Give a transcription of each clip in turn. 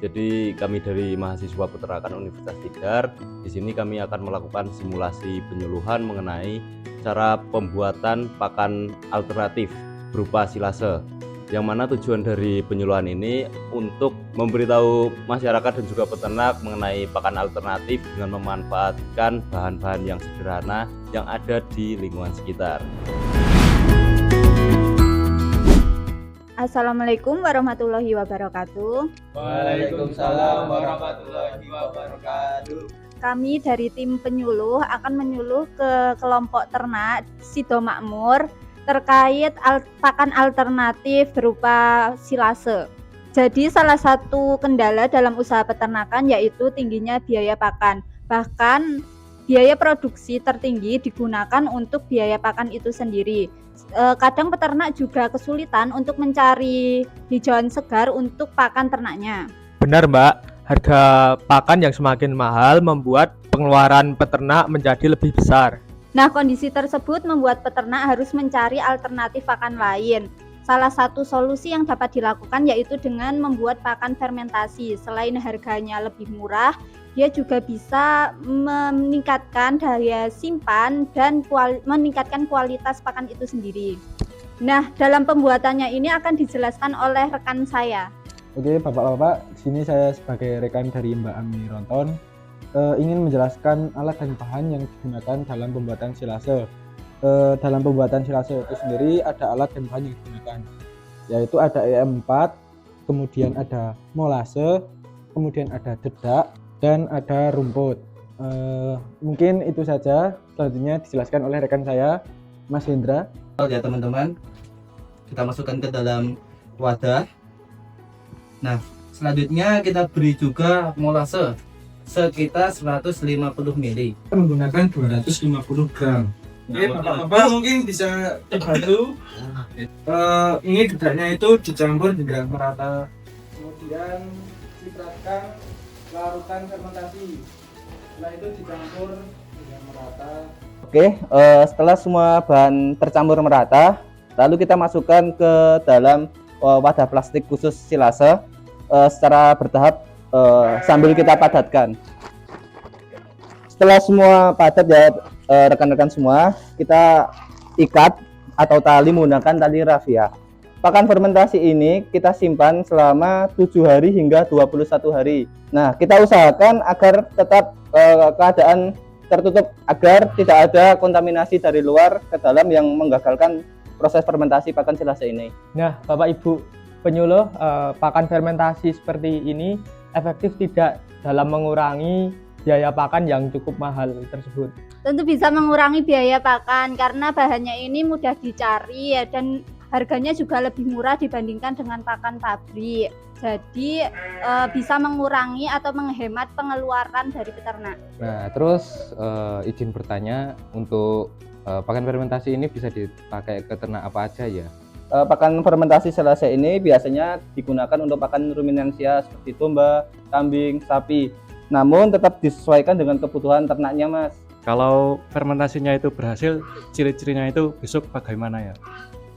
Jadi kami dari mahasiswa peternakan Universitas Tidar, di sini kami akan melakukan simulasi penyuluhan mengenai cara pembuatan pakan alternatif berupa silase. Yang mana tujuan dari penyuluhan ini untuk memberitahu masyarakat dan juga peternak mengenai pakan alternatif dengan memanfaatkan bahan-bahan yang sederhana yang ada di lingkungan sekitar. Assalamualaikum warahmatullahi wabarakatuh. Waalaikumsalam warahmatullahi wabarakatuh. Kami dari tim penyuluh akan menyuluh ke kelompok ternak Sido Makmur terkait pakan alternatif berupa silase. Jadi salah satu kendala dalam usaha peternakan yaitu tingginya biaya pakan. Bahkan biaya produksi tertinggi digunakan untuk biaya pakan itu sendiri. Kadang peternak juga kesulitan untuk mencari hijauan segar untuk pakan ternaknya. Benar Mbak, harga pakan yang semakin mahal membuat pengeluaran peternak menjadi lebih besar. Nah, kondisi tersebut membuat peternak harus mencari alternatif pakan lain. Salah satu solusi yang dapat dilakukan yaitu dengan membuat pakan fermentasi. Selain harganya lebih murah, dia juga bisa meningkatkan daya simpan dan meningkatkan kualitas pakan itu sendiri. Nah, dalam pembuatannya ini akan dijelaskan oleh rekan saya. Oke, Bapak-bapak, di sini saya sebagai rekan dari Mbak Ami Ronton ingin menjelaskan alat dan bahan yang digunakan dalam pembuatan silase. Dalam pembuatan silase itu sendiri ada alat dan bahan yang digunakan, yaitu ada EM4, kemudian ada molase, kemudian ada dedak, dan ada rumput. Mungkin itu saja. Selanjutnya dijelaskan oleh rekan saya, Mas Hendra. Ya teman-teman, kita masukkan ke dalam wadah. Nah, selanjutnya kita beri juga molase sekitar 150 ml. Menggunakan 250 gram. Oke, Bapak-bapak mungkin bisa dibantu. Ini dedaknya itu dicampur hingga merata. Kemudian cipratkan larutan fermentasi. Setelah itu dicampur hingga merata. Oke, setelah semua bahan tercampur merata, lalu kita masukkan ke dalam wadah plastik khusus silase secara bertahap sambil kita padatkan. Setelah semua padat ya rekan-rekan semua, kita ikat atau tali menggunakan tali rafia. Pakan fermentasi ini kita simpan selama 7 hari hingga 21 hari. Nah, kita usahakan agar tetap keadaan tertutup agar tidak ada kontaminasi dari luar ke dalam yang menggagalkan proses fermentasi pakan silase ini. Nah, Bapak Ibu penyuluh, pakan fermentasi seperti ini efektif tidak dalam mengurangi biaya pakan yang cukup mahal tersebut? Tentu bisa mengurangi biaya pakan karena bahannya ini mudah dicari ya, dan harganya juga lebih murah dibandingkan dengan pakan pabrik. Jadi bisa mengurangi atau menghemat pengeluaran dari peternak. Nah, terus izin bertanya, untuk pakan fermentasi ini bisa dipakai ke ternak apa aja ya? Pakan fermentasi silase ini biasanya digunakan untuk pakan ruminansia seperti domba, kambing, sapi. Namun tetap disesuaikan dengan kebutuhan ternaknya, Mas. Kalau fermentasinya itu berhasil, ciri-cirinya itu besok bagaimana ya?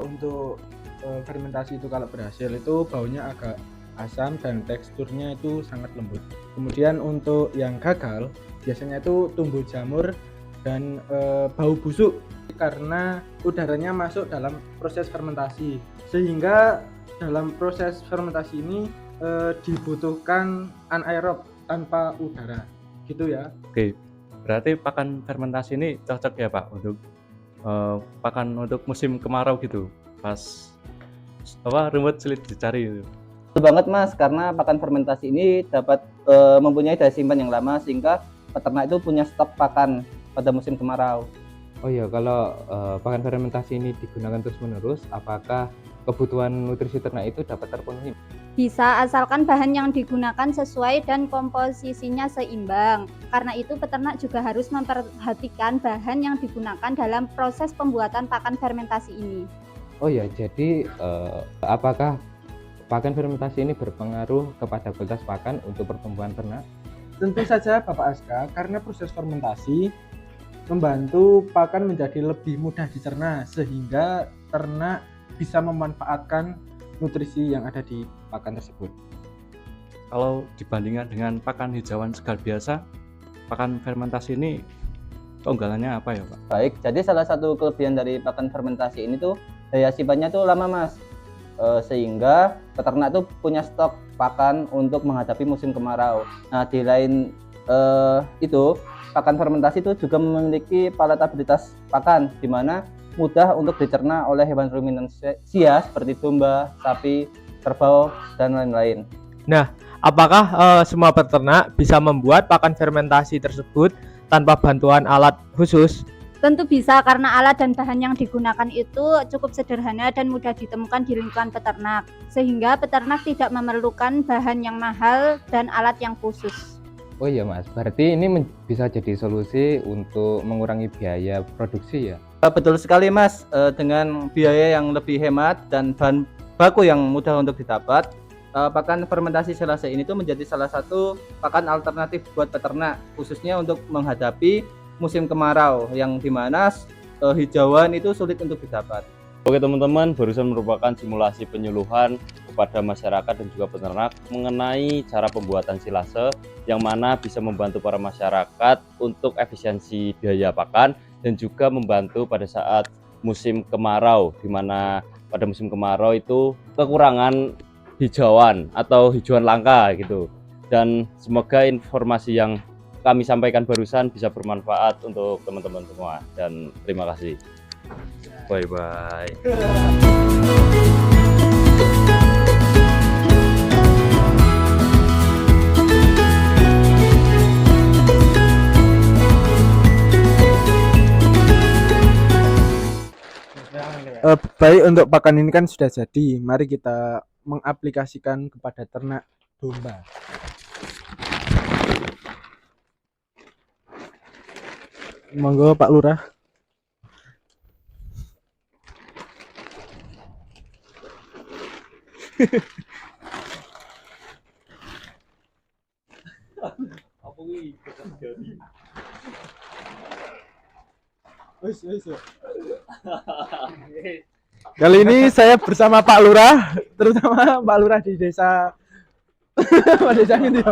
Untuk fermentasi itu kalau berhasil itu baunya agak asam dan teksturnya itu sangat lembut. Kemudian untuk yang gagal biasanya itu tumbuh jamur dan bau busuk karena udaranya masuk dalam proses fermentasi, sehingga dalam proses fermentasi ini dibutuhkan anaerob tanpa udara gitu ya. Oke, berarti pakan fermentasi ini cocok ya Pak untuk pakan untuk musim kemarau gitu, pas rumput sulit dicari gitu. Betul banget, Mas, karena pakan fermentasi ini dapat mempunyai daya simpan yang lama sehingga peternak itu punya stok pakan pada musim kemarau. Oh iya, kalau pakan fermentasi ini digunakan terus-menerus, apakah kebutuhan nutrisi ternak itu dapat terpenuhi? Bisa, asalkan bahan yang digunakan sesuai dan komposisinya seimbang. Karena itu peternak juga harus memperhatikan bahan yang digunakan dalam proses pembuatan pakan fermentasi ini. Oh ya, jadi apakah pakan fermentasi ini berpengaruh kepada kualitas pakan untuk pertumbuhan ternak? Tentu saja Bapak Aska, karena proses fermentasi membantu pakan menjadi lebih mudah dicerna sehingga ternak bisa memanfaatkan nutrisi yang ada di pakan tersebut. kalau dibandingkan dengan pakan hijauan segar biasa, pakan fermentasi ini keunggulannya apa ya Pak? Baik, jadi salah satu kelebihan dari pakan fermentasi ini tuh daya simpannya tuh lama Mas. Sehingga peternak tuh punya stok pakan untuk menghadapi musim kemarau. Nah, di lain itu pakan fermentasi itu juga memiliki palatabilitas pakan di mana mudah untuk dicerna oleh hewan ruminansia seperti domba, sapi, kerbau, dan lain-lain. Apakah semua peternak bisa membuat pakan fermentasi tersebut tanpa bantuan alat khusus? Tentu bisa, karena alat dan bahan yang digunakan itu cukup sederhana dan mudah ditemukan di lingkungan peternak, sehingga peternak tidak memerlukan bahan yang mahal dan alat yang khusus. Oh iya Mas, berarti ini bisa jadi solusi untuk mengurangi biaya produksi ya? Betul sekali Mas, dengan biaya yang lebih hemat dan bahan baku yang mudah untuk didapat, pakan fermentasi silase ini tuh menjadi salah satu pakan alternatif buat peternak, khususnya untuk menghadapi musim kemarau yang dimana hijauan itu sulit untuk didapat. Oke teman-teman, barusan merupakan simulasi penyuluhan kepada masyarakat dan juga peternak mengenai cara pembuatan silase yang mana bisa membantu para masyarakat untuk efisiensi biaya pakan dan juga membantu pada saat musim kemarau, di mana pada musim kemarau itu kekurangan hijauan atau hijauan langka gitu. Dan semoga informasi yang kami sampaikan barusan bisa bermanfaat untuk teman-teman semua, dan terima kasih. Bye bye. Baik, untuk pakan ini kan sudah jadi. Mari kita mengaplikasikan kepada ternak domba. Monggo Pak Lurah. Kali ini saya bersama Pak Lurah, terutama Pak Lurah di desa Desa ini.